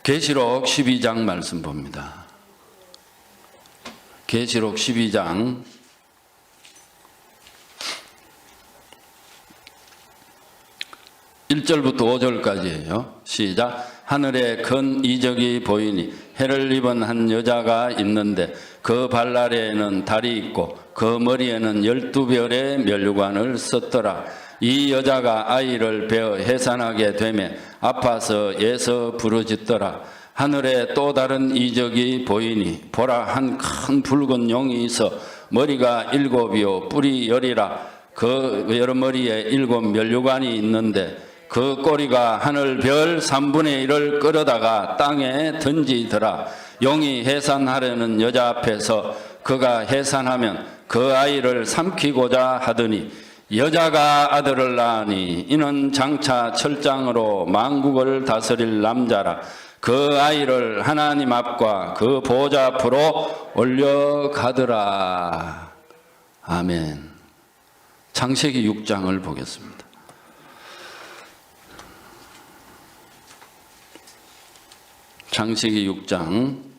계시록 12장 말씀 봅니다. 계시록 12장 1절부터 5절까지예요. 시작. 하늘에 큰 이적이 보이니 해를 입은 한 여자가 있는데 그 발 아래에는 달이 있고 그 머리에는 12별의 면류관을 썼더라. 이 여자가 아이를 베어 해산하게 되매 아파서 애서 부르짖더라. 하늘에 또 다른 이적이 보이니 보라, 한 큰 붉은 용이 있어 머리가 7이요 뿔이 10이라. 그 여러 머리에 7 면류관이 있는데 그 꼬리가 하늘 별 3분의 1을 끌어다가 땅에 던지더라. 용이 해산하려는 여자 앞에서 그가 해산하면 그 아이를 삼키고자 하더니 여자가 아들을 낳으니 이는 장차 철장으로 만국을 다스릴 남자라. 그 아이를 하나님 앞과 그 보좌 앞으로 올려가더라. 아멘. 창세기 6장을 보겠습니다. 창세기 6장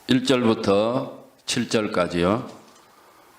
1절부터 7절까지요.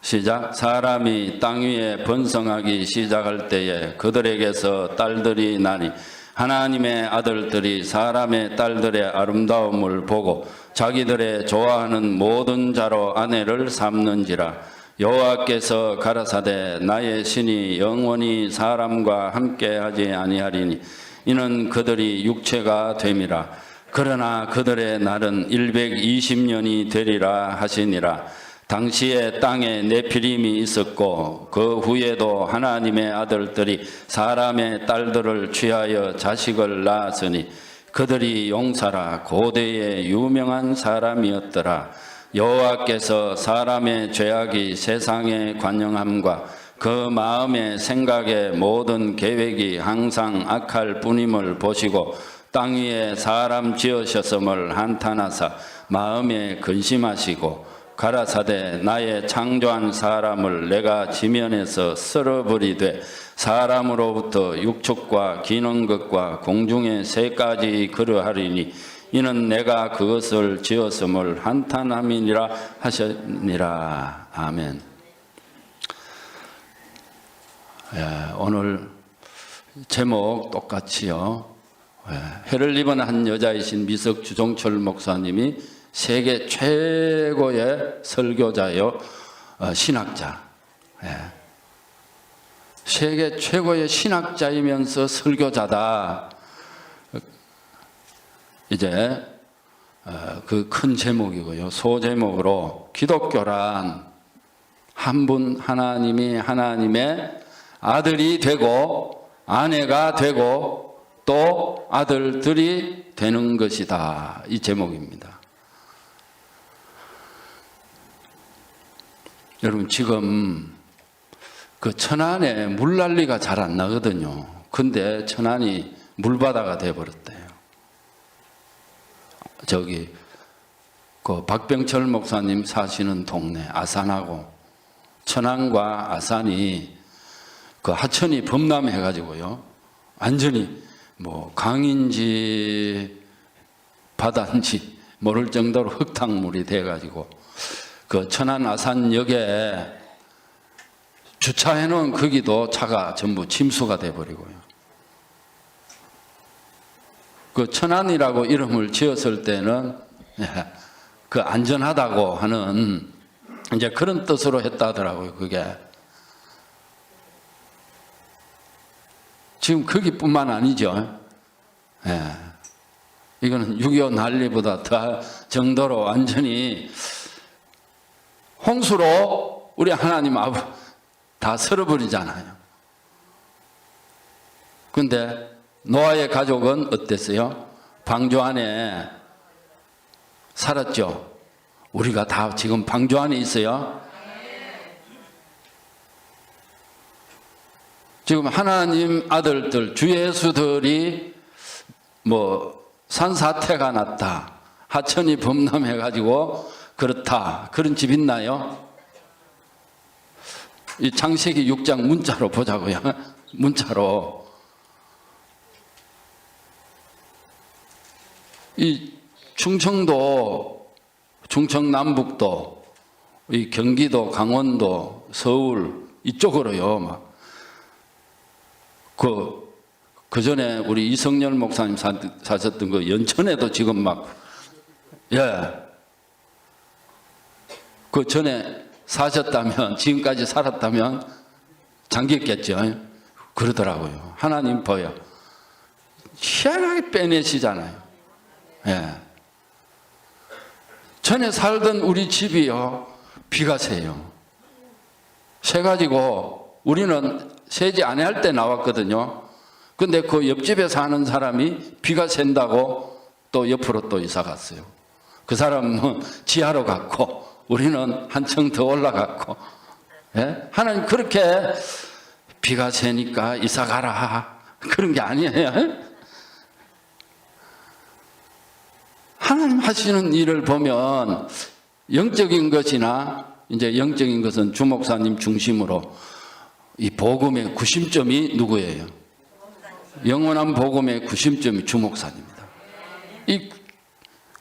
시작. 사람이 땅 위에 번성하기 시작할 때에 그들에게서 딸들이 나니 하나님의 아들들이 사람의 딸들의 아름다움을 보고 자기들의 좋아하는 모든 자로 아내를 삼는지라. 여호와께서 가라사대 나의 신이 영원히 사람과 함께하지 아니하리니 이는 그들이 육체가 됨이라. 그러나 그들의 날은 120년이 되리라 하시니라. 당시에 땅에 네피림이 있었고 그 후에도 하나님의 아들들이 사람의 딸들을 취하여 자식을 낳았으니 그들이 용사라 고대의 유명한 사람이었더라. 여호와께서 사람의 죄악이 세상에 관영함과 그 마음의 생각의 모든 계획이 항상 악할 뿐임을 보시고 땅 위에 사람 지으셨음을 한탄하사 마음에 근심하시고 가라사대 나의 창조한 사람을 내가 지면에서 쓸어버리되 사람으로부터 육축과 기는 것과 공중의 새까지 그러하리니 이는 내가 그것을 지었음을 한탄함이니라 하셨니라. 아멘. 오늘 제목 똑같이요. 해를 입은 한 여자이신 미석 주종철 목사님이 세계 최고의 설교자요, 신학자. 세계 최고의 신학자이면서 설교자다. 이제 그 큰 제목이고요. 소제목으로 기독교란 한 분 하나님이 하나님의 아들이 되고 아내가 되고 또 아들들이 되는 것이다. 이 제목입니다. 여러분, 지금 그 천안에 물난리가 잘 안 나거든요. 근데 천안이 물바다가 돼버렸대요. 저기 그 박병철 목사님 사시는 동네 아산하고 천안과 아산이 그 하천이 범람해가지고요, 완전히 뭐 강인지 바다인지 모를 정도로 흙탕물이 돼가지고 그 천안 아산역에 주차해놓은 거기도 차가 전부 침수가 돼버리고요. 그 천안이라고 이름을 지었을 때는 그 안전하다고 하는 이제 그런 뜻으로 했다 하더라고요. 그게 지금 거기뿐만 아니죠. 이거는 6.25 난리보다 더 정도로 완전히 홍수로 우리 하나님 아버지 다 쓸어버리잖아요. 그런데 노아의 가족은 어땠어요? 방주 안에 살았죠. 우리가 다 지금 방주 안에 있어요. 지금 하나님 아들들 주 예수들이 뭐 산사태가 났다, 하천이 범람해가지고 그렇다. 그런 집 있나요? 이 창세기 6장 문자로 보자고요. 문자로. 이 충청도, 충청남북도, 이 경기도, 강원도, 서울 이쪽으로요. 막 그 전에 우리 이성열 목사님 사셨던 그 연천에도 지금 막, 그 전에 사셨다면, 지금까지 살았다면 잠겼겠죠. 그러더라고요. 하나님 보여. 희한하게 빼내시잖아요. 전에 살던 우리 집이요, 비가 새요. 새가지고 우리는 세지 안 할 때 나왔거든요. 근데 그 옆집에 사는 사람이 비가 샌다고 또 옆으로 또 이사 갔어요. 그 사람은 지하로 갔고 우리는 한층 더 올라갔고. 하나님 그렇게 비가 새니까 이사 가라 그런 게 아니에요. 하나님 하시는 일을 보면 영적인 것이나, 이제 영적인 것은 주 목사님 중심으로 이 복음의 구심점이 누구예요? 영원한 복음의 구심점이 주 목사님입니다. 이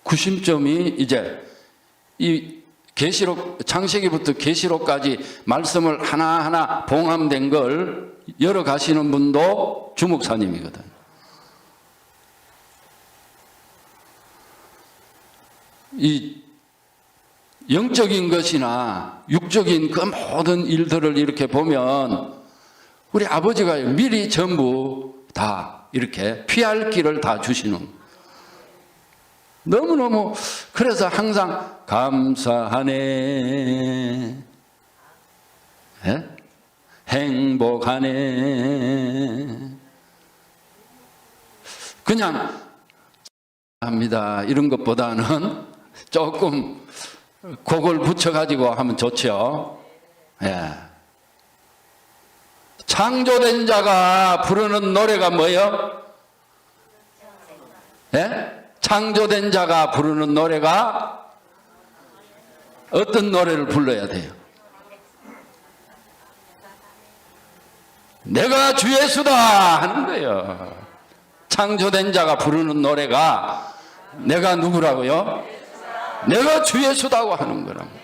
구심점이 이제 이 계시록, 창세기부터 계시록까지 말씀을 하나하나 봉함된 걸 열어가시는 분도 주 목사님이거든. 이 영적인 것이나 육적인 그 모든 일들을 이렇게 보면 우리 아버지가 미리 전부 다 이렇게 피할 길을 다 주시는, 너무너무, 그래서 항상 감사하네, 행복하네, 그냥 합니다 이런 것보다는 조금 곡을 붙여가지고 하면 좋죠. 창조된 자가 부르는 노래가 뭐예요? 창조된 자가 부르는 노래가 어떤 노래를 불러야 돼요? 내가 주 예수다 하는 거예요. 창조된 자가 부르는 노래가 내가 누구라고요? 내가 주 예수다고 하는 거랍니다.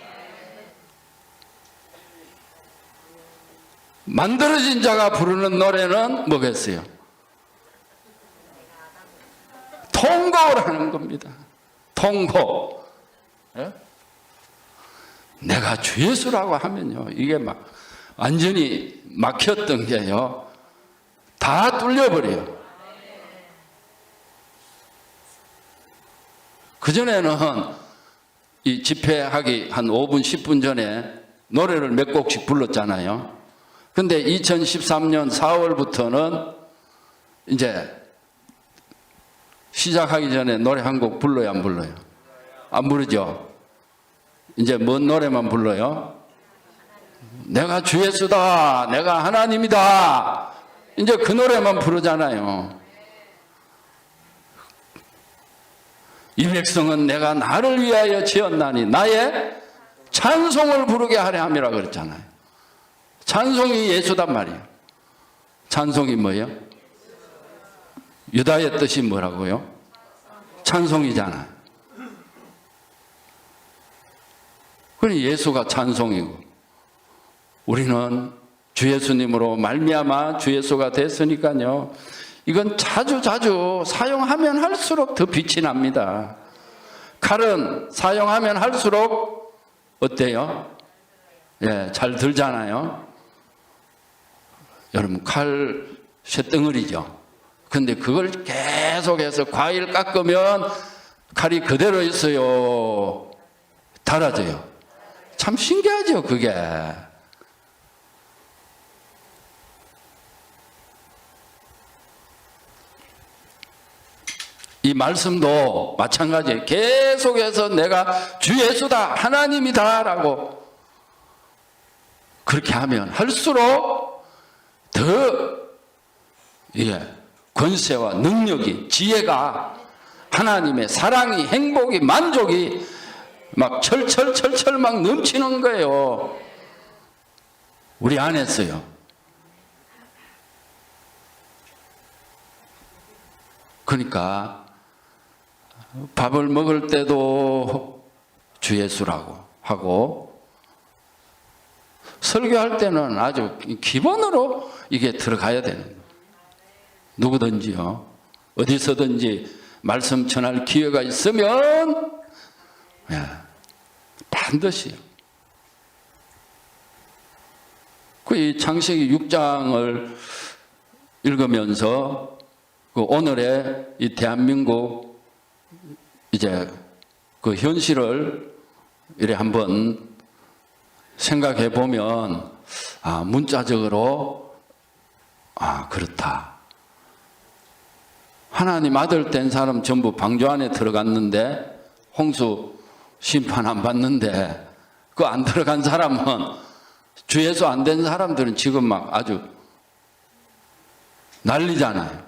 만들어진 자가 부르는 노래는 뭐겠어요? 통곡을 하는 겁니다. 통곡. 내가 주 예수라고 하면요, 이게 막 완전히 막혔던 게요, 다 뚫려버려요. 그전에는 이 집회하기 한 5분, 10분 전에 노래를 몇 곡씩 불렀잖아요. 근데 2013년 4월부터는 이제 시작하기 전에 노래 한 곡 불러요, 안 불러요? 안 부르죠? 이제 뭔 노래만 불러요? 내가 주 예수다, 내가 하나님이다, 이제 그 노래만 부르잖아요. 이 백성은 내가 나를 위하여 지었나니 나의 찬송을 부르게 하려 함이라 그랬잖아요. 찬송이 예수단 말이에요. 찬송이 뭐예요? 유다의 뜻이 뭐라고요? 찬송이잖아요. 그러니 예수가 찬송이고, 우리는 주 예수님으로 말미암아 주 예수가 됐으니까요, 이건 자주 사용하면 할수록 더 빛이 납니다. 칼은 사용하면 할수록 어때요? 잘 들잖아요. 여러분, 칼 쇳덩어리죠. 근데 그걸 계속해서 과일 깎으면 칼이 그대로 있어요, 닳아져요? 참 신기하죠, 그게. 이 말씀도 마찬가지예요. 계속해서 내가 주 예수다, 하나님이다 라고 그렇게 하면 할수록 더 권세와 능력이, 지혜가, 하나님의 사랑이, 행복이, 만족이 막 철철철철 막 넘치는 거예요. 우리 안에서요. 그러니까 밥을 먹을 때도 주 예수라고 하고, 설교할 때는 아주 기본으로 이게 들어가야 되는 거예요. 누구든지요, 어디서든지 말씀 전할 기회가 있으면 반드시요. 이 창세기 6장을 읽으면서 그 오늘의 이 대한민국 이제 그 현실을 이래 한번 생각해 보면, 문자적으로 그렇다. 하나님 아들 된 사람 전부 방주 안에 들어갔는데, 홍수 심판 안 받는데, 그 안 들어간 사람은, 주 예수 안 된 사람들은 지금 막 아주 난리잖아요.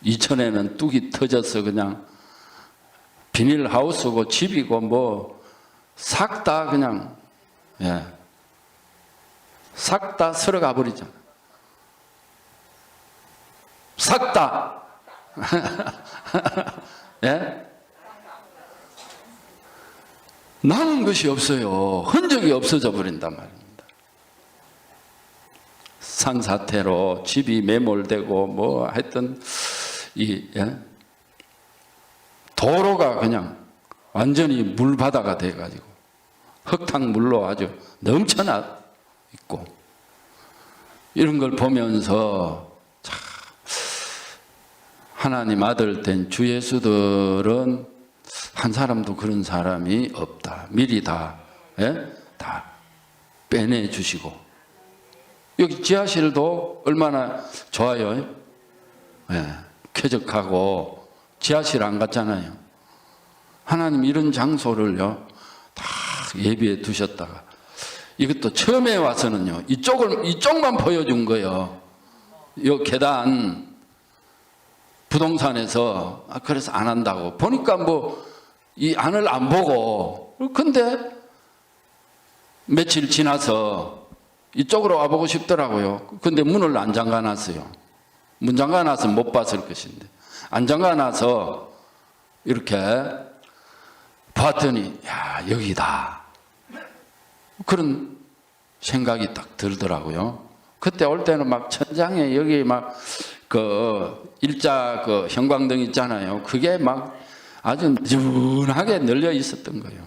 이천에는 뚝이 터져서 그냥 비닐하우스고 집이고 뭐 싹 다 그냥 싹 다 쓸어가 버리잖아요. 싹 다. 예? 남은 것이 없어요. 흔적이 없어져 버린단 말입니다. 산사태로 집이 매몰되고 뭐 하여튼 도로가 그냥 완전히 물바다가 돼가지고 흙탕물로 아주 넘쳐나 있고, 이런 걸 보면서 참 하나님 아들 된 주 예수들은 한 사람도 그런 사람이 없다. 미리 다 빼내 주시고, 여기 지하실도 얼마나 좋아요. 쾌적하고 지하실 안 갔잖아요. 하나님 이런 장소를요 다 예비해 두셨다가, 이것도 처음에 와서는요 이쪽만 보여준 거예요. 이 계단 부동산에서 그래서 안 한다고 보니까 뭐 이 안을 안 보고, 근데 며칠 지나서 이쪽으로 와보고 싶더라고요. 근데 문을 안 잠가 놨어요. 문 잠가 놨으면 못 봤을 것인데, 안 잠가 놔서 이렇게 봤더니 여기다, 그런 생각이 딱 들더라고요. 그때 올 때는 막 천장에 여기 막 그 일자 그 형광등 있잖아요. 그게 막 아주 느슨하게 널려 있었던 거예요.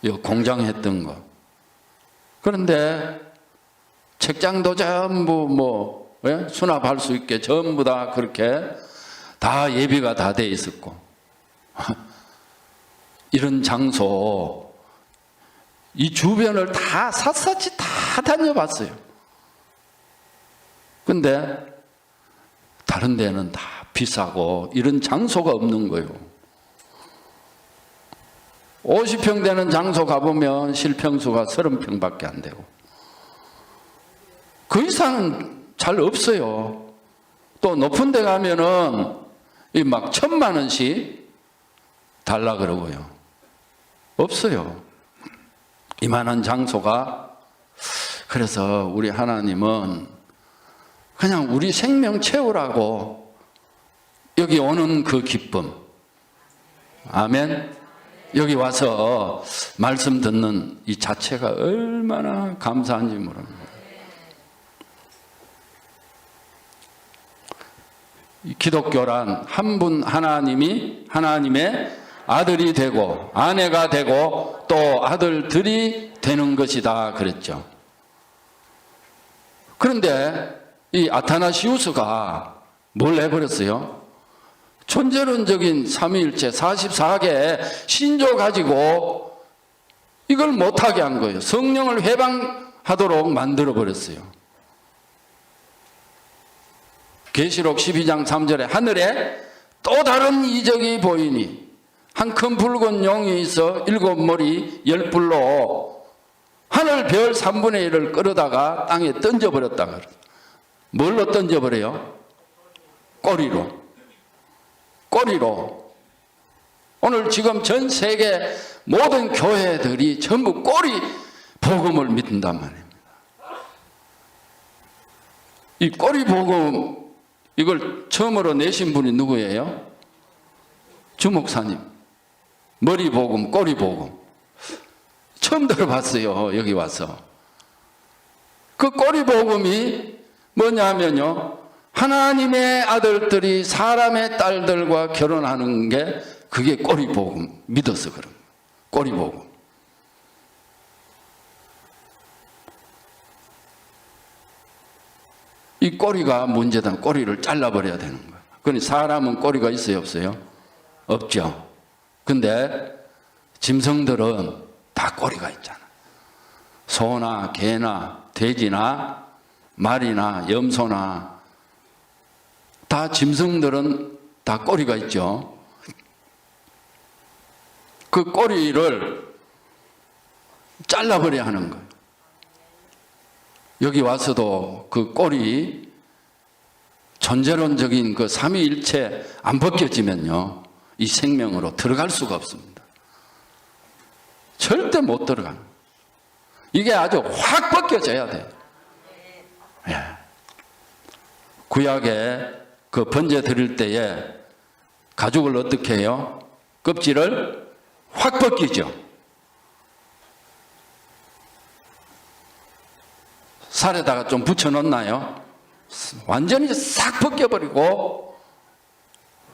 요 공장했던 거. 그런데 책장도 전부 수납할 수 있게 전부 다 그렇게 다 예비가 다 돼 있었고, 이런 장소 이 주변을 다 샅샅이 다 다녀봤어요. 근데 다른 데는 다 비싸고 이런 장소가 없는 거예요. 50평 되는 장소 가보면 실평수가 30평밖에 안 되고, 그 이상은 잘 없어요. 또 높은 데 가면은 막 1,000만 원씩 달라 그러고요. 없어요. 이만한 장소가. 그래서 우리 하나님은 그냥 우리 생명 채우라고 여기 오는 그 기쁨, 아멘. 여기 와서 말씀 듣는 이 자체가 얼마나 감사한지 모릅니다. 기독교란 한 분 하나님이 하나님의 아들이 되고 아내가 되고 또 아들들이 되는 것이다 그랬죠. 그런데 이 아타나시우스가 뭘 해버렸어요? 존재론적인 삼위일체 44개 신조 가지고 이걸 못하게 한 거예요. 성령을 회방하도록 만들어 버렸어요. 계시록 12장 3절에 하늘에 또 다른 이적이 보이니 한 큰 붉은 용이 있어 7머리 10뿔로 하늘 별 3분의 1을 끌어다가 땅에 던져버렸다 그래요. 뭘로 던져버려요? 꼬리로. 오늘 지금 전 세계 모든 교회들이 전부 꼬리 복음을 믿는단 말입니다. 이 꼬리 복음, 이걸 처음으로 내신 분이 누구예요? 주 목사님. 머리 복음, 꼬리 복음. 처음 들어봤어요, 여기 와서. 그 꼬리 복음이 뭐냐면요, 하나님의 아들들이 사람의 딸들과 결혼하는 게 그게 꼬리 복음, 믿어서 그런 거예요. 꼬리 복음. 이 꼬리가 문제다. 꼬리를 잘라버려야 되는 거예요. 그러니 사람은 꼬리가 있어요, 없어요? 없죠. 근데 짐승들은 다 꼬리가 있잖아. 소나 개나 돼지나 말이나 염소나 다 짐승들은 다 꼬리가 있죠. 그 꼬리를 잘라버려야 하는 거예요. 여기 와서도 그 꼬리, 존재론적인 그 삼위일체 안 벗겨지면요, 이 생명으로 들어갈 수가 없습니다. 절대 못 들어가는 거예요. 이게 아주 확 벗겨져야 돼요. 예. 구약에 그 번제 드릴 때에 가죽을 어떻게 해요? 껍질을 확 벗기죠. 살에다가 좀 붙여 놓나요? 완전히 싹 벗겨버리고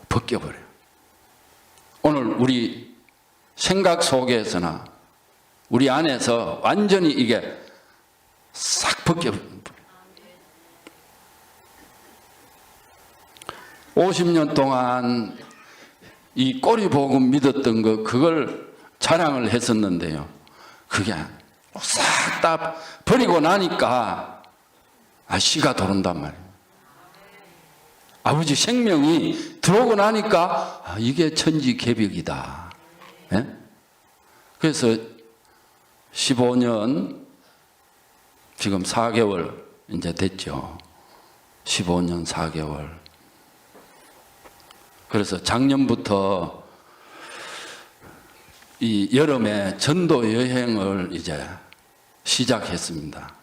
벗겨버려요. 오늘 우리 생각 속에서나 우리 안에서 완전히 이게 싹 벗겨버려요. 50년 동안 이 꼬리 복음 믿었던 거, 그걸 자랑을 했었는데요, 그게 싹 다 버리고 나니까 씨가 돌아온단 말이에요. 아버지 생명이 들어오고 나니까 이게 천지개벽이다. 예? 그래서 15년, 지금 4개월 이제 됐죠. 15년 4개월. 그래서 작년부터 이 여름에 전도 여행을 이제 시작했습니다.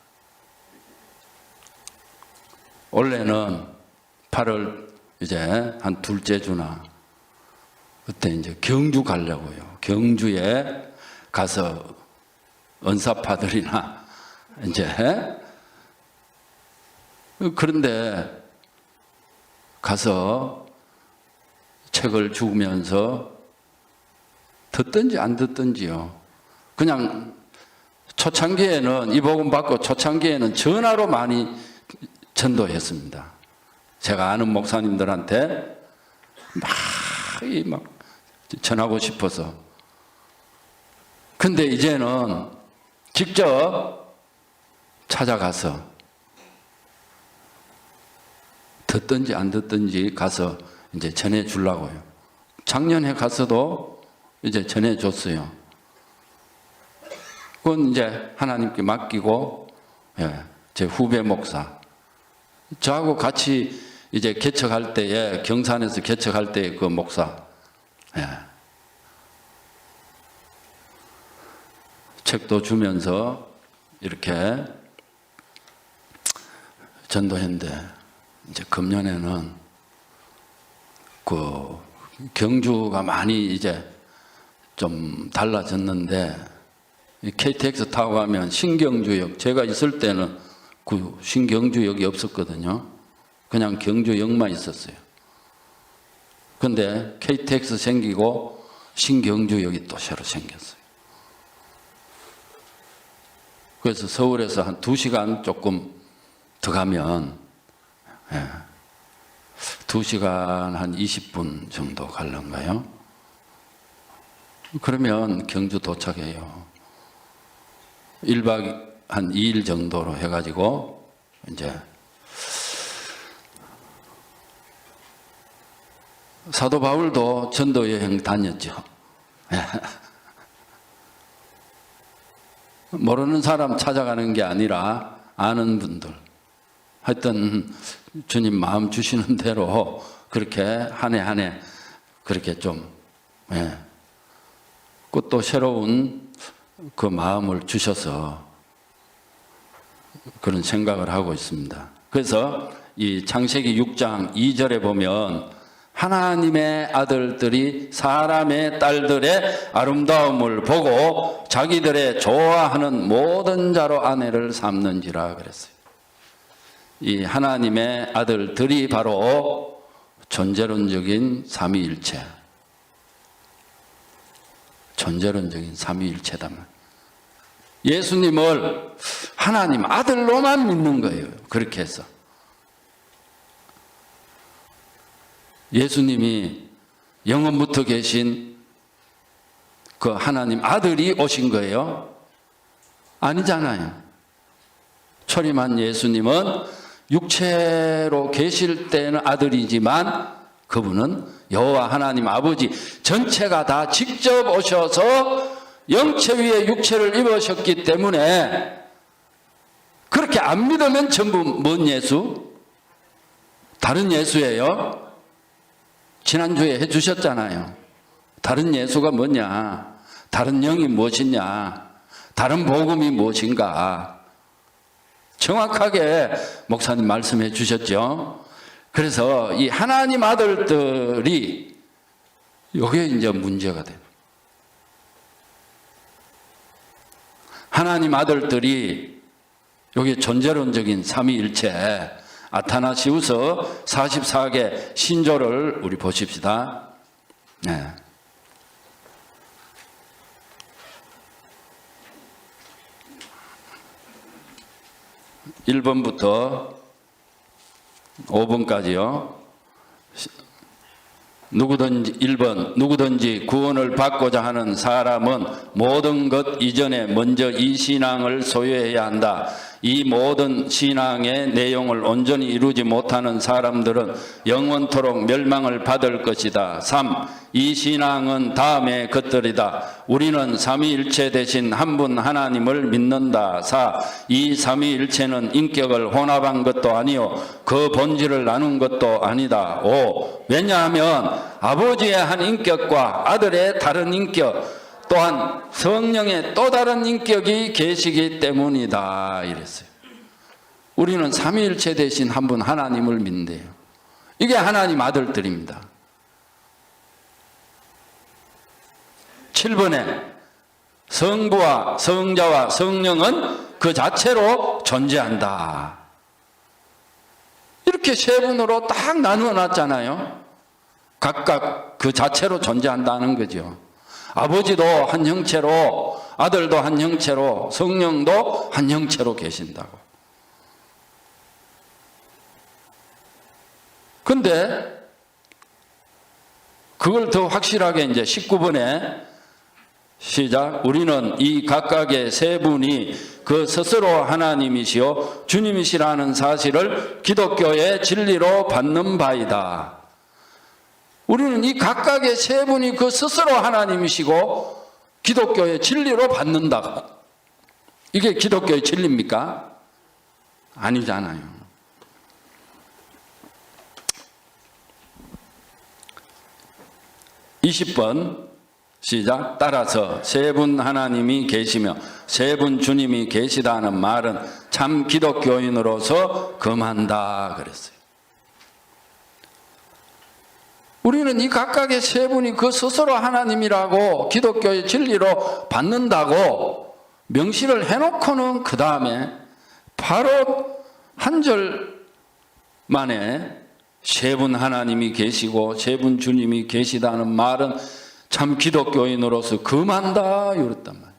원래는 8월 이제 한 둘째 주나 그때 이제 경주 가려고요. 경주에 가서 은사파들이나 이제, 그런데 가서 책을 주면서 듣든지 안 듣든지요, 그냥 초창기에는 이 복음 받고 초창기에는 전화로 많이 전도했습니다. 제가 아는 목사님들한테 막 전하고 싶어서. 근데 이제는 직접 찾아가서 듣든지 안 듣든지 가서 이제 전해 주려고요. 작년에 가서도 이제 전해 줬어요. 그건 이제 하나님께 맡기고, 예, 제 후배 목사, 저하고 같이 이제 개척할 때에, 경산에서 개척할 때 그 목사, 예, 책도 주면서 이렇게 전도했는데, 이제 금년에는 그 경주가 많이 이제 좀 달라졌는데, KTX 타고 가면 신경주역, 제가 있을 때는 그 신경주역이 없었거든요. 그냥 경주역만 있었어요. 근데 KTX 생기고 신경주역이 또 새로 생겼어요. 그래서 서울에서 한 2시간 조금 더 가면, 예, 2시간 한 20분 정도 갈런가요? 그러면 경주 도착해요. 1박 한 2일 정도로 해가지고 이제 사도 바울도 전도 여행 다녔죠. 모르는 사람 찾아가는 게 아니라 아는 분들, 하여튼 주님 마음 주시는 대로 그렇게 한 해 한 해 그렇게 좀, 예, 또 새로운 그 마음을 주셔서 그런 생각을 하고 있습니다. 그래서 이 창세기 6장 2절에 보면 하나님의 아들들이 사람의 딸들의 아름다움을 보고 자기들의 좋아하는 모든 자로 아내를 삼는지라 그랬어요. 이 하나님의 아들들이 바로 존재론적인 삼위일체, 존재론적인 삼위일체다. 예수님을 하나님 아들로만 믿는 거예요. 그렇게 해서 예수님이 영원부터 계신 그 하나님 아들이 오신 거예요? 아니잖아요. 초림한 예수님은 육체로 계실 때는 아들이지만 그분은 여호와 하나님 아버지 전체가 다 직접 오셔서 영체 위에 육체를 입으셨기 때문에 그렇게 안 믿으면 전부 뭔 예수? 다른 예수예요. 지난주에 해주셨잖아요. 다른 예수가 뭐냐? 다른 영이 무엇이냐? 다른 복음이 무엇인가? 정확하게 목사님 말씀해 주셨죠. 그래서 이 하나님 아들들이 이게 이제 문제가 돼요. 하나님 아들들이 여기 존재론적인 삼위일체 아타나시우서 44개 신조를 우리 보십시다. 네. 1번부터 5번까지요. 누구든지 1번 누구든지 구원을 받고자 하는 사람은 모든 것 이전에 먼저 이 신앙을 소유해야 한다. 이 모든 신앙의 내용을 온전히 이루지 못하는 사람들은 영원토록 멸망을 받을 것이다. 3. 이 신앙은 다음의 것들이다. 우리는 삼위일체 대신 한 분 하나님을 믿는다. 4. 이 삼위일체는 인격을 혼합한 것도 아니요 그 본질을 나눈 것도 아니다. 5. 왜냐하면 아버지의 한 인격과 아들의 다른 인격 또한 성령의 또 다른 인격이 계시기 때문이다. 이랬어요. 우리는 삼위일체 대신 한 분 하나님을 믿는데요. 이게 하나님 아들들입니다. 7번에 성부와 성자와 성령은 그 자체로 존재한다. 이렇게 세 분으로 딱 나누어 놨잖아요. 각각 그 자체로 존재한다는 거죠. 아버지도 한 형체로, 아들도 한 형체로, 성령도 한 형체로 계신다고. 근데 그걸 더 확실하게 이제 19번에 시작. 우리는 이 각각의 세 분이 그 스스로 하나님이시요 주님이시라는 사실을 기독교의 진리로 받는 바이다. 우리는 이 각각의 세 분이 그 스스로 하나님이시고 기독교의 진리로 받는다. 이게 기독교의 진리입니까? 아니잖아요. 20번 시작. 따라서 세 분 하나님이 계시며 세 분 주님이 계시다는 말은 참 기독교인으로서 금한다 그랬어요. 우리는 이 각각의 세 분이 그 스스로 하나님이라고 기독교의 진리로 받는다고 명시를 해놓고는 그 다음에 바로 한 절 만에 세 분 하나님이 계시고 세 분 주님이 계시다는 말은 참 기독교인으로서 금한다 이랬단 말이에요.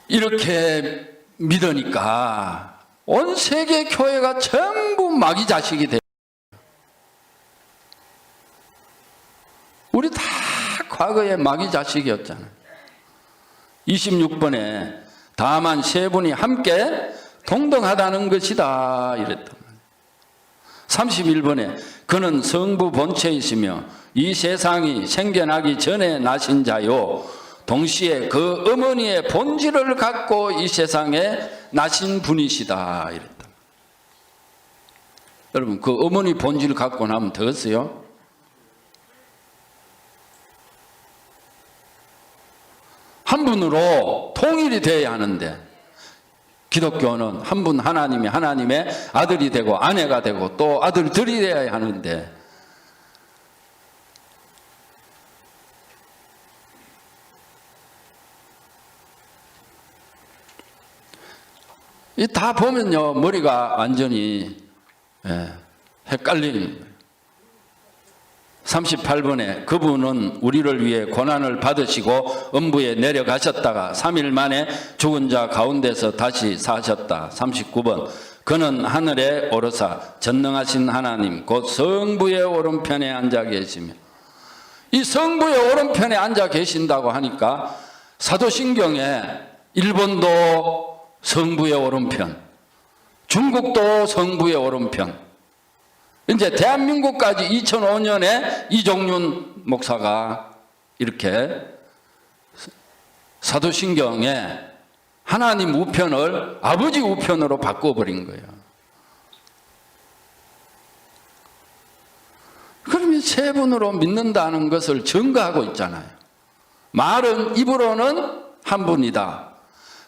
이렇게 믿으니까 온 세계 교회가 전부 마귀 자식이 돼요. 우리 다 과거에 마귀 자식이었잖아요. 26번에 다만 세 분이 함께 동등하다는 것이다 이랬단 말이에요. 31번에 그는 성부 본체이시며 이 세상이 생겨나기 전에 나신 자요 동시에 그 어머니의 본질을 갖고 이 세상에 나신 분이시다 이랬다. 여러분 그 어머니 본질을 갖고 나면 되겠어요? 한 분으로 통일이 되어야 하는데 기독교는 한 분 하나님이 하나님의 아들이 되고 아내가 되고 또 아들들이 되어야 하는데 이 다 보면요 머리가 완전히 헷갈리는 거예요. 38번에 그분은 우리를 위해 고난을 받으시고 음부에 내려가셨다가 3일 만에 죽은 자 가운데서 다시 사셨다. 39번 그는 하늘에 오르사 전능하신 하나님 곧 성부의 오른편에 앉아 계시며 이 성부의 오른편에 앉아 계신다고 하니까 사도신경에 일본도 성부의 오른편, 중국도 성부의 오른편, 이제 대한민국까지 2005년에 이종윤 목사가 이렇게 사도신경에 하나님 우편을 아버지 우편으로 바꿔버린 거예요. 그러면 세 분으로 믿는다는 것을 증거하고 있잖아요. 말은 입으로는 한 분이다.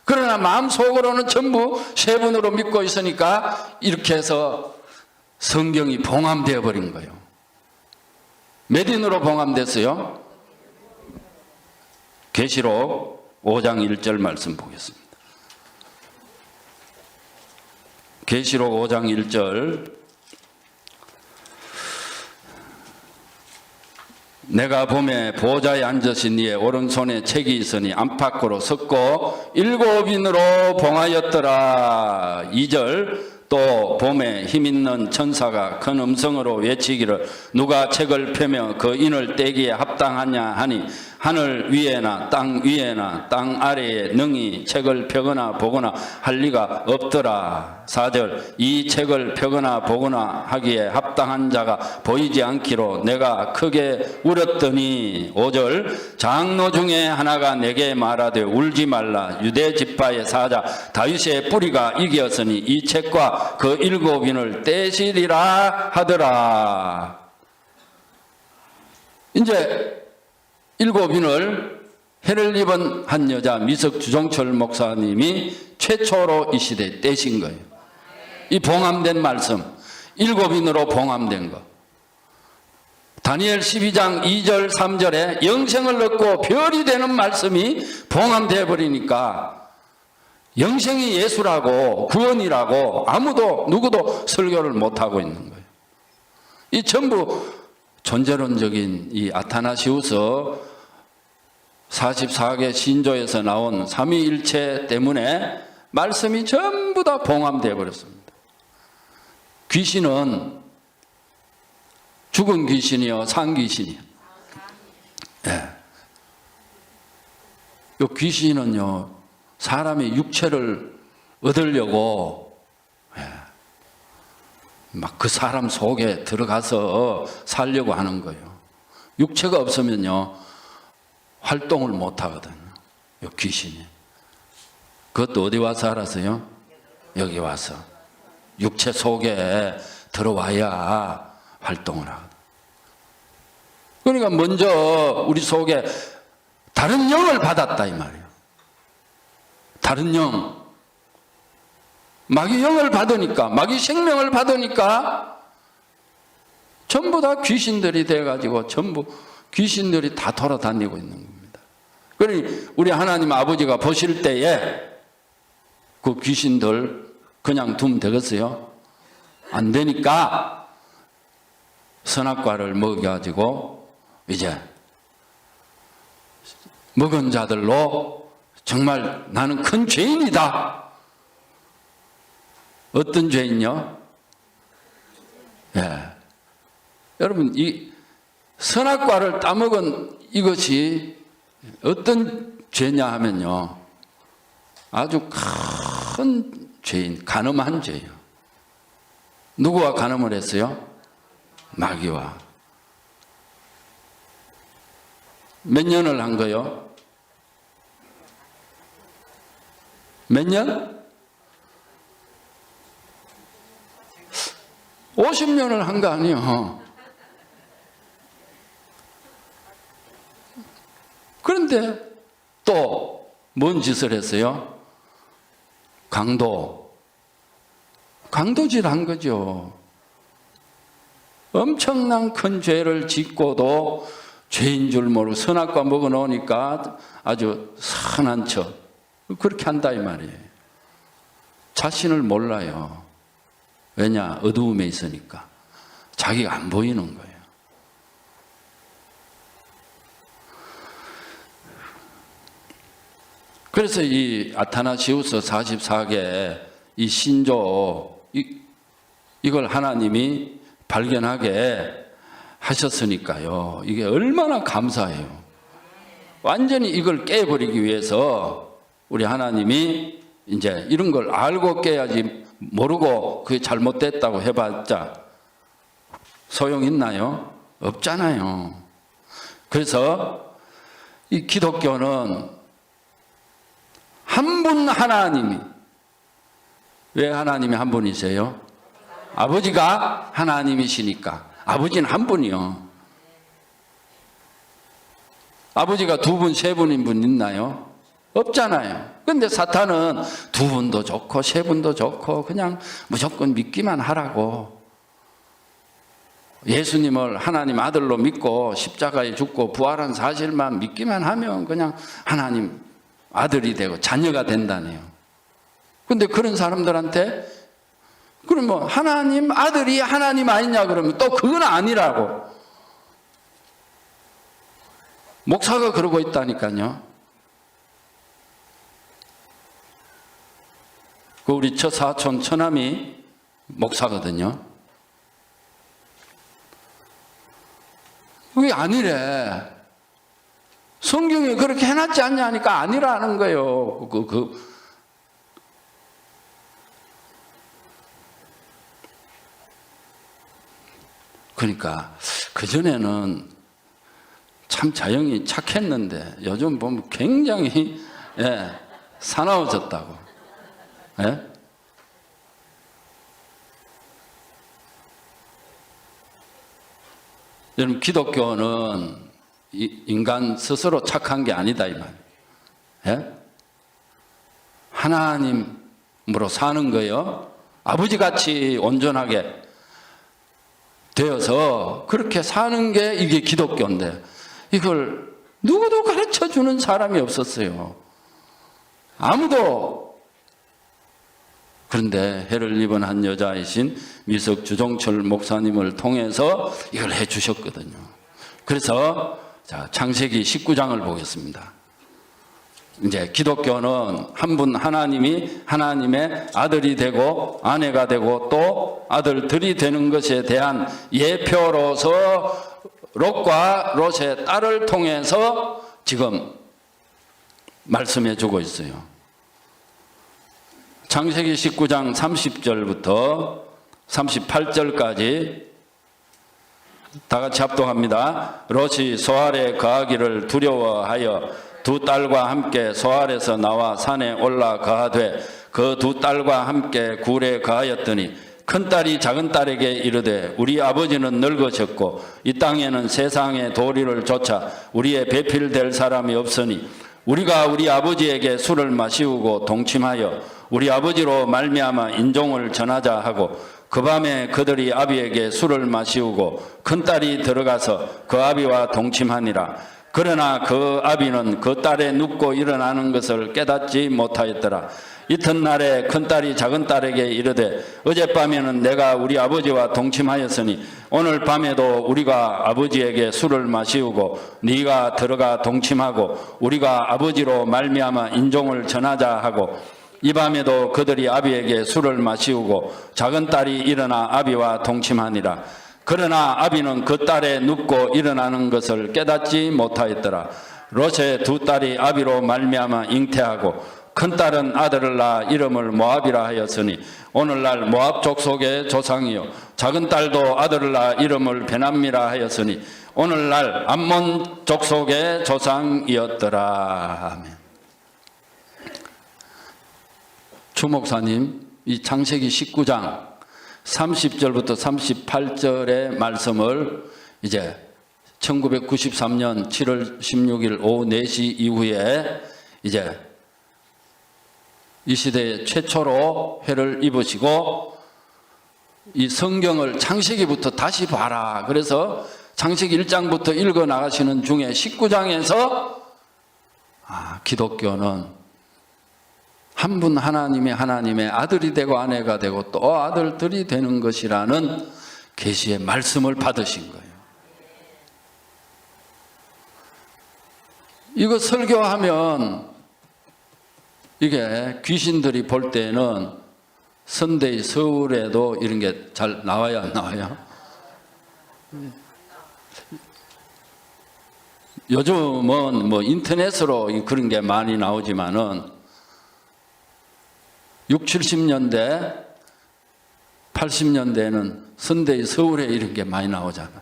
그러나 마음속으로는 전부 세 분으로 믿고 있으니까 이렇게 해서 성경이 봉함되어 버린 거예요. 몇 인으로 봉함됐어요? 계시록 5장 1절 말씀 보겠습니다. 계시록 5장 1절 내가 봄에 보좌에 앉으신 이의 오른손에 책이 있으니 안팎으로 섰고 7인으로 봉하였더라. 2절 또 봄에 힘있는 천사가 큰 음성으로 외치기를 누가 책을 펴며 그 인을 떼기에 합당하냐 하니 하늘 위에나 땅 위에나 땅 아래에 능히 책을 펴거나 보거나 할 리가 없더라. 4절 이 책을 펴거나 보거나 하기에 합당한 자가 보이지 않기로 내가 크게 울었더니 5절 장로 중에 하나가 내게 말하되 울지 말라 유대 지파의 사자 다윗의 뿌리가 이겼으니 이 책과 그 7인을 떼시리라 하더라. 이제 7인을 해를 입은 한 여자 미석 주종철 목사님이 최초로 이 시대에 떼신 거예요. 이 봉함된 말씀 7인으로 봉함된 거. 다니엘 12장 2절 3절에 영생을 얻고 별이 되는 말씀이 봉함되어 버리니까 영생이 예수라고 구원이라고 아무도 누구도 설교를 못하고 있는 거예요. 이 전부 존재론적인 이 아타나시우스 44개 신조에서 나온 삼위일체 때문에 말씀이 전부 다 봉함되어 버렸습니다. 귀신은 죽은 귀신이요 산 귀신이요. 예. 요 귀신은요 사람의 육체를 얻으려고 막 그 사람 속에 들어가서 살려고 하는 거예요. 육체가 없으면요 활동을 못 하거든요. 요 귀신이. 그것도 어디 와서 알았어요? 여기 와서 육체 속에 들어와야 활동을 하거든요. 그러니까 먼저 우리 속에 다른 영을 받았다 이 말이에요. 다른 영, 마귀 영을 받으니까, 마귀 생명을 받으니까 전부 다 귀신들이 돼가지고 전부 귀신들이 다 돌아다니고 있는 겁니다. 그러니 우리 하나님 아버지가 보실 때에 그 귀신들 그냥 두면 되겠어요? 안 되니까 선악과를 먹여가지고 이제 먹은 자들로 정말 나는 큰 죄인이다. 어떤 죄인요? 예. 여러분, 이 선악과를 따먹은 이것이 어떤 죄냐 하면요. 아주 큰 죄인, 간음한 죄예요. 누구와 간음을 했어요? 마귀와. 몇 년을 한 거요? 몇 년? 50년을 한 거 아니에요. 그런데 또 뭔 짓을 했어요? 강도질 한 거죠. 엄청난 큰 죄를 짓고도 죄인 줄 모르고 선악과 먹어 놓으니까 아주 선한 척 그렇게 한다 이 말이에요. 자신을 몰라요. 왜냐? 어두움에 있으니까. 자기가 안 보이는 거예요. 그래서 이 아타나시우스 44개 이 신조 이걸 하나님이 발견하게 하셨으니까요. 이게 얼마나 감사해요. 완전히 이걸 깨버리기 위해서 우리 하나님이 이제 이런 걸 알고 깨야지 모르고 그게 잘못됐다고 해봤자 소용 있나요? 없잖아요. 그래서 이 기독교는 한 분 하나님이, 왜 하나님이 한 분이세요? 아버지가 하나님이시니까. 아버지는 한 분이요. 아버지가 두 분, 세 분인 분 있나요? 없잖아요. 근데 사탄은 두 분도 좋고 세 분도 좋고 그냥 무조건 믿기만 하라고. 예수님을 하나님 아들로 믿고 십자가에 죽고 부활한 사실만 믿기만 하면 그냥 하나님 아들이 되고 자녀가 된다네요. 근데 그런 사람들한테 그럼 뭐 하나님 아들이 하나님 아니냐 그러면 또 그건 아니라고. 목사가 그러고 있다니까요. 그 우리 처사촌 처남이 목사거든요. 그게 아니래. 성경에 그렇게 해놨지 않냐 하니까 아니라는 거예요. 그러니까 그전에는 참 자영이 착했는데 요즘 보면 굉장히 사나워졌다고. 예? 여러분 기독교는 인간 스스로 착한 게 아니다 이 말. 예? 하나님으로 사는 거요. 아버지같이 온전하게 되어서 그렇게 사는 게 이게 기독교인데 이걸 누구도 가르쳐 주는 사람이 없었어요. 아무도. 그런데 해를 입은 한 여자이신 미석 주종철 목사님을 통해서 이걸 해 주셨거든요. 그래서 자, 창세기 19장을 보겠습니다. 이제 기독교는 한 분 하나님이 하나님의 아들이 되고 아내가 되고 또 아들들이 되는 것에 대한 예표로서 롯과 롯의 딸을 통해서 지금 말씀해 주고 있어요. 창세기 19장 30절부터 38절까지 다 같이 합독합니다. 롯이 소알에 거하기를 두려워하여 두 딸과 함께 소알에서 나와 산에 올라 거하되 그 두 딸과 함께 굴에 거하였더니 큰딸이 작은딸에게 이르되 우리 아버지는 늙으셨고 이 땅에는 세상의 도리를 좇아 우리의 배필될 사람이 없으니 우리가 우리 아버지에게 술을 마시우고 동침하여 우리 아버지로 말미암아 인종을 전하자 하고 그 밤에 그들이 아비에게 술을 마시우고 큰딸이 들어가서 그 아비와 동침하니라. 그러나 그 아비는 그 딸의 눕고 일어나는 것을 깨닫지 못하였더라. 이튿날에 큰딸이 작은딸에게 이르되 어젯밤에는 내가 우리 아버지와 동침하였으니 오늘 밤에도 우리가 아버지에게 술을 마시우고 네가 들어가 동침하고 우리가 아버지로 말미암아 인종을 전하자 하고 이 밤에도 그들이 아비에게 술을 마시우고 작은딸이 일어나 아비와 동침하니라. 그러나 아비는 그 딸의 눕고 일어나는 것을 깨닫지 못하였더라. 롯의 두 딸이 아비로 말미암아 잉태하고 큰딸은 아들을 낳아 이름을 모압이라 하였으니 오늘날 모압 족속의 조상이요 작은딸도 아들을 낳아 이름을 베남미라 하였으니 오늘날 암몬 족속의 조상이었더라. 아멘. 주 목사님 이 창세기 19장 30절부터 38절의 말씀을 이제 1993년 7월 16일 오후 4시 이후에 이제 이 시대에 최초로 회를 입으시고 이 성경을 창세기부터 다시 봐라. 그래서 창세기 1장부터 읽어 나가시는 중에 19장에서 기독교는 한 분 하나님의 아들이 되고 아내가 되고 또 아들들이 되는 것이라는 계시의 말씀을 받으신 거예요. 이거 설교하면 이게 귀신들이 볼 때는 선대위 서울에도 이런 게 잘 나와요, 안 나와요? 요즘은 뭐 인터넷으로 그런 게 많이 나오지만은 60, 70년대, 80년대에는 선대위 서울에 이런 게 많이 나오잖아요.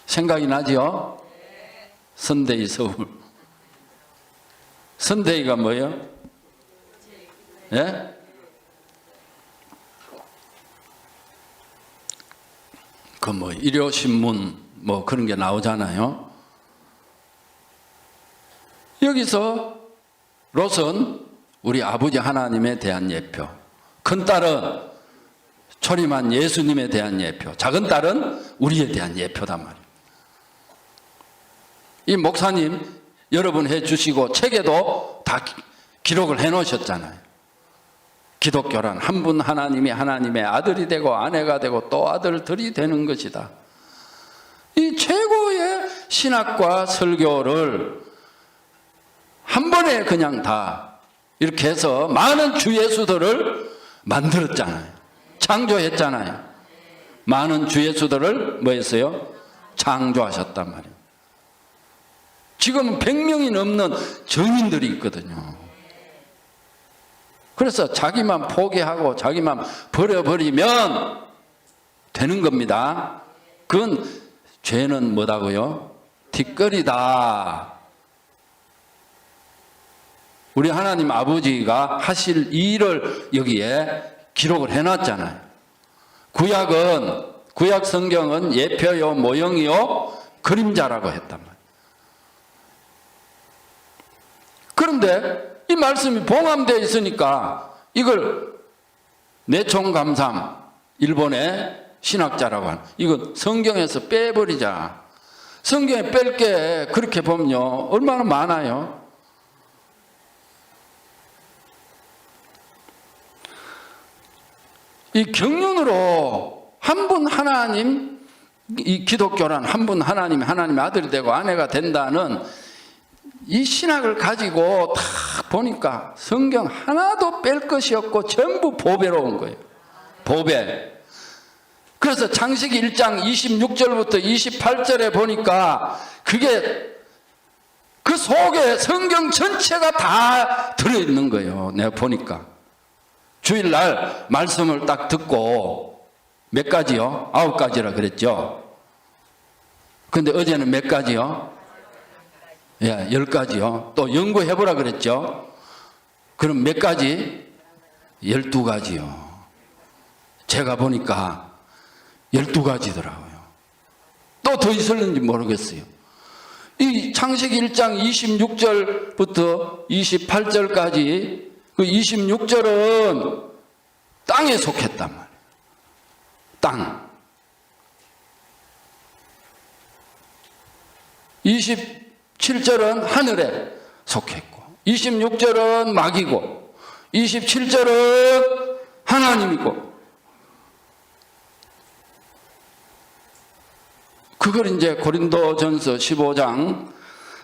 생각이 나죠? 선대위 서울. 선대위가 뭐예요? 예? 그 뭐 일요신문 뭐 그런 게 나오잖아요. 여기서 롯은 우리 아버지 하나님에 대한 예표, 큰 딸은 초림한 예수님에 대한 예표, 작은 딸은 우리에 대한 예표단 말이에요. 이 목사님 여러 번 해주시고 책에도 다 기록을 해놓으셨잖아요. 기독교란 한 분 하나님이 하나님의 아들이 되고 아내가 되고 또 아들들이 되는 것이다. 이 최고의 신학과 설교를 한 번에 그냥 다 이렇게 해서 많은 주 예수들을 만들었잖아요. 창조했잖아요. 많은 주 예수들을 뭐 했어요? 창조하셨단 말이에요. 지금 100명이 넘는 정인들이 있거든요. 그래서 자기만 포기하고 자기만 버려버리면 되는 겁니다. 그건 죄는 뭐다고요? 뒷거리다. 우리 하나님 아버지가 하실 일을 여기에 기록을 해놨잖아요. 구약 성경은 예표요 모형이요 그림자라고 했단 말이에요. 그런데 이 말씀이 봉함되어 있으니까 이걸 내총감상, 일본의 신학자라고 하는, 이거 성경에서 빼버리자. 성경에 뺄 게 그렇게 보면요 얼마나 많아요. 이 경륜으로 한 분 하나님, 이 기독교란 한 분 하나님이 하나님의 아들이 되고 아내가 된다는 이 신학을 가지고 딱 보니까 성경 하나도 뺄 것이 없고 전부 보배로 온 거예요. 보배. 그래서 창세기 1장 26절부터 28절에 보니까 그게 그 속에 성경 전체가 다 들어있는 거예요. 내가 보니까. 주일날 말씀을 딱 듣고 몇 가지요? 9가지라 그랬죠. 근데 어제는 몇 가지요? 예, 10가지요. 또 연구해보라 그랬죠. 그럼 몇 가지? 12가지요. 제가 보니까 12가지더라고요. 또 더 있었는지 모르겠어요. 이 창세기 1장 26절부터 28절까지 그 26절은 땅에 속했단 말이에요. 땅. 27절은 하늘에 속했고 26절은 마귀고 27절은 하나님이고 그걸 이제 고린도전서 15장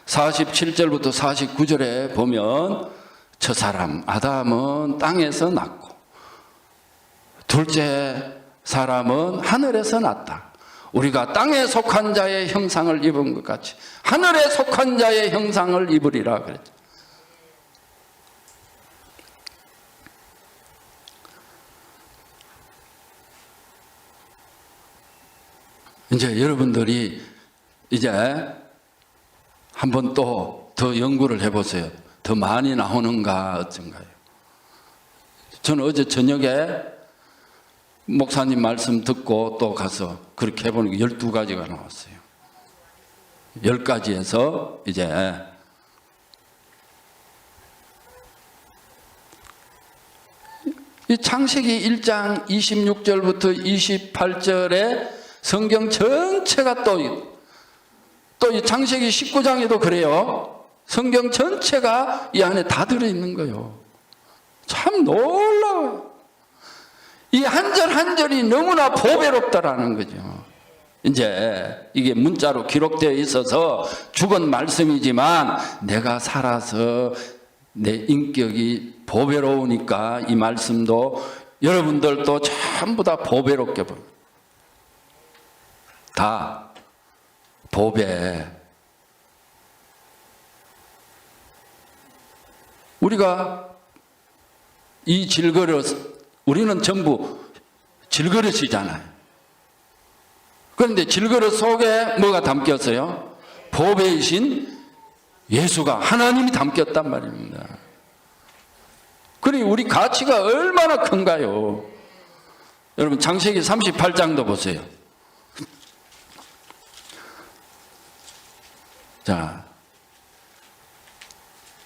47절부터 49절에 보면 저 사람 아담은 땅에서 났고 둘째 사람은 하늘에서 났다. 우리가 땅에 속한 자의 형상을 입은 것 같이 하늘에 속한 자의 형상을 입으리라 그랬죠. 이제 여러분들이 이제 한번 또 더 연구를 해보세요. 더 많이 나오는가 어쩐가요? 저는 어제 저녁에 목사님 말씀 듣고 또 가서 그렇게 해보니까 12가지가 나왔어요. 10가지에서 이제 이 창세기 1장 26절부터 28절에 성경 전체가 또 이 창세기 19장에도 그래요. 성경 전체가 이 안에 다 들어있는 거예요. 참 놀라워요. 이 한 절 한 절이 너무나 보배롭다라는 거죠. 이제 이게 문자로 기록되어 있어서 죽은 말씀이지만 내가 살아서 내 인격이 보배로우니까 이 말씀도 여러분들도 전부 다 보배롭게 봅니다. 다 보배. 우리가 이 질그릇, 우리는 전부 질그릇이잖아요. 그런데 질그릇 속에 뭐가 담겼어요? 보배이신 예수가, 하나님이 담겼단 말입니다. 그러니 우리 가치가 얼마나 큰가요? 여러분 창세기 38장도 보세요. 자,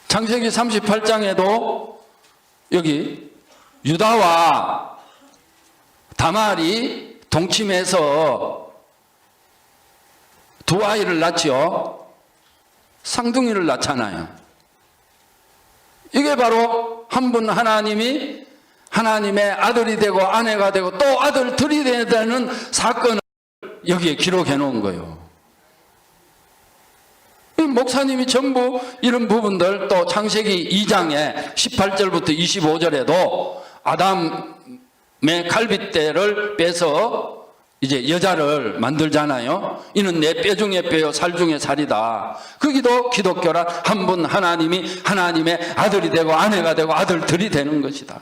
창세기 38장에도 여기 유다와 다말이 동침해서 두 아이를 낳지요. 쌍둥이를 낳잖아요. 이게 바로 한 분 하나님이 하나님의 아들이 되고 아내가 되고 또 아들들이 되는 사건을 여기에 기록해 놓은 거예요. 목사님이 전부 이런 부분들, 또 창세기 2장에 18절부터 25절에도 아담의 갈빗대를 빼서 이제 여자를 만들잖아요. 이는 내 뼈 중에 뼈요 살 중에 살이다. 거기도 기독교란 한 분 하나님이 하나님의 아들이 되고 아내가 되고 아들들이 되는 것이다.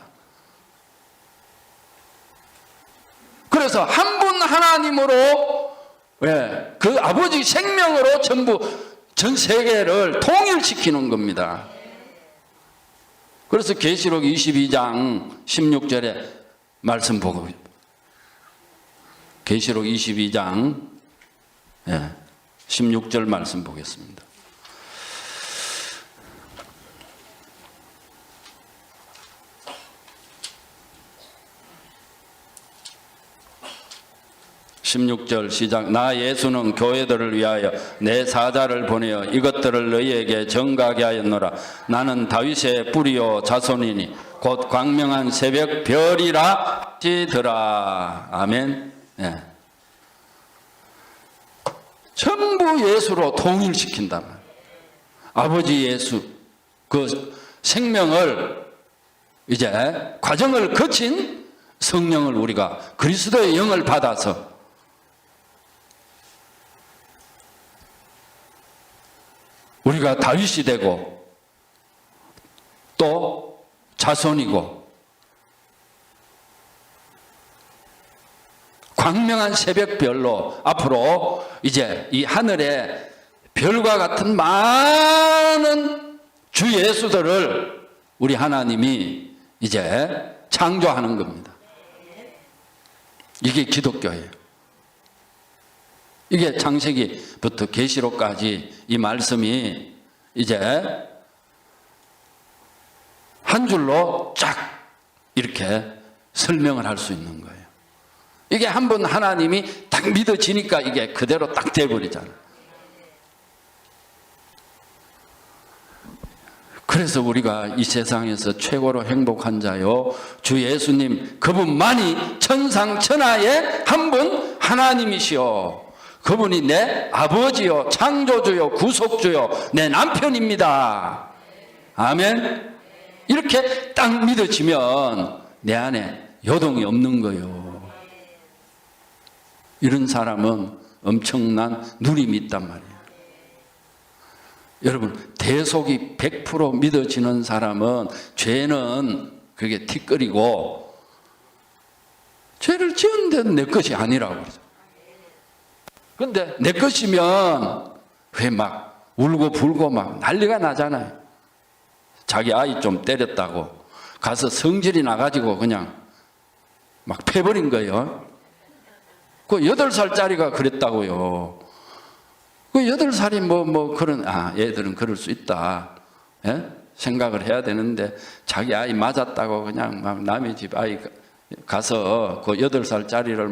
그래서 한 분 하나님으로, 그 아버지 생명으로 전부 전 세계를 통일시키는 겁니다. 그래서 계시록 22장 16절에 말씀 보고, 계시록 22장 16절 말씀 보겠습니다. (16절) 시작. 나 예수는 교회들을 위하여 내 사자를 보내어 이것들을 너희에게 전가게 하였노라. 나는 다윗의 뿌리요 자손이니 곧 광명한 새벽 별이라 하시더라. 아멘. 예. 전부 예수로 통일시킨단 말이에요. 아버지 예수, 그 생명을 이제 과정을 거친 성령을 우리가 그리스도의 영을 받아서 우리가 다윗이 되고 또 자손이고 광명한 새벽별로 앞으로 이제 이 하늘에 별과 같은 많은 주 예수들을 우리 하나님이 이제 창조하는 겁니다. 이게 기독교예요. 이게 창세기부터 계시록까지 이 말씀이 이제 한 줄로 쫙 이렇게 설명을 할 수 있는 거예요. 이게 한 번 하나님이 딱 믿어지니까 이게 그대로 딱 돼버리잖아요. 그래서 우리가 이 세상에서 최고로 행복한 자요 주 예수님 그분만이 천상천하의 한 분 하나님이시오. 그분이 내 아버지요 창조주요 구속주요 내 남편입니다. 아멘. 이렇게 딱 믿어지면 내 안에 요동이 없는 거예요. 이런 사람은 엄청난 누림이 있단 말이에요. 여러분 대속이 100% 믿어지는 사람은 죄는 그게 티끌이고 죄를 지었는데도 내 것이 아니라고 그러죠. 그런데 내 것이면 왜 막 울고 불고 막 난리가 나잖아요. 자기 아이 좀 때렸다고 가서 성질이 나가지고 그냥 막 패버린 거예요. 그 8살짜리가 그랬다고요. 그 8살이 그런, 얘들은 그럴 수 있다. 예? 생각을 해야 되는데 자기 아이 맞았다고 그냥 막 남의 집 아이 가서 그 8살짜리를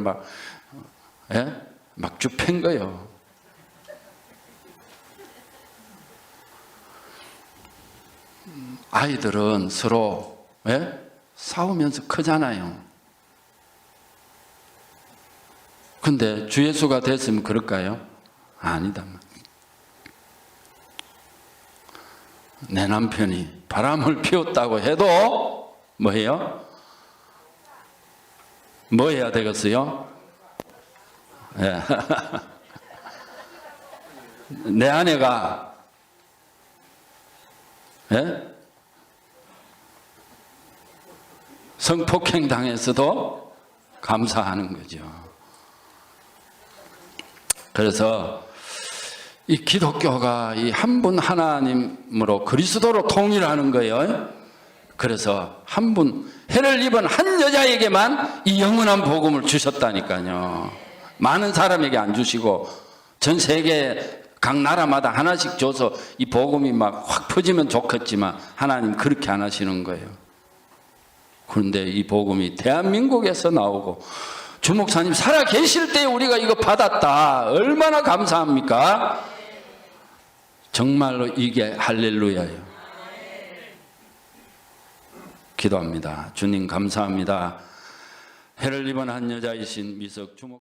막 줍팬 거예요. 아이들은 서로 싸우면서 크잖아요. 근데 주 예수가 됐으면 그럴까요? 아니다. 내 남편이 바람을 피웠다고 해도 뭐예요? 뭐 해야 되겠어요? 예. 내 아내가 성폭행 당했어도 감사하는 거죠. 그래서 이 기독교가 이 한 분 하나님으로 그리스도로 통일하는 거예요. 그래서 한 분, 해를 입은 한 여자에게만 이 영원한 복음을 주셨다니까요. 많은 사람에게 안 주시고 전 세계 각 나라마다 하나씩 줘서 이 복음이 막 확 퍼지면 좋겠지만 하나님 그렇게 안 하시는 거예요. 그런데 이 복음이 대한민국에서 나오고 주 목사님 살아 계실 때 우리가 이거 받았다. 얼마나 감사합니까? 정말로 이게 할렐루야예요. 기도합니다. 주님 감사합니다. 해를 입은 한 여자이신 미석 주목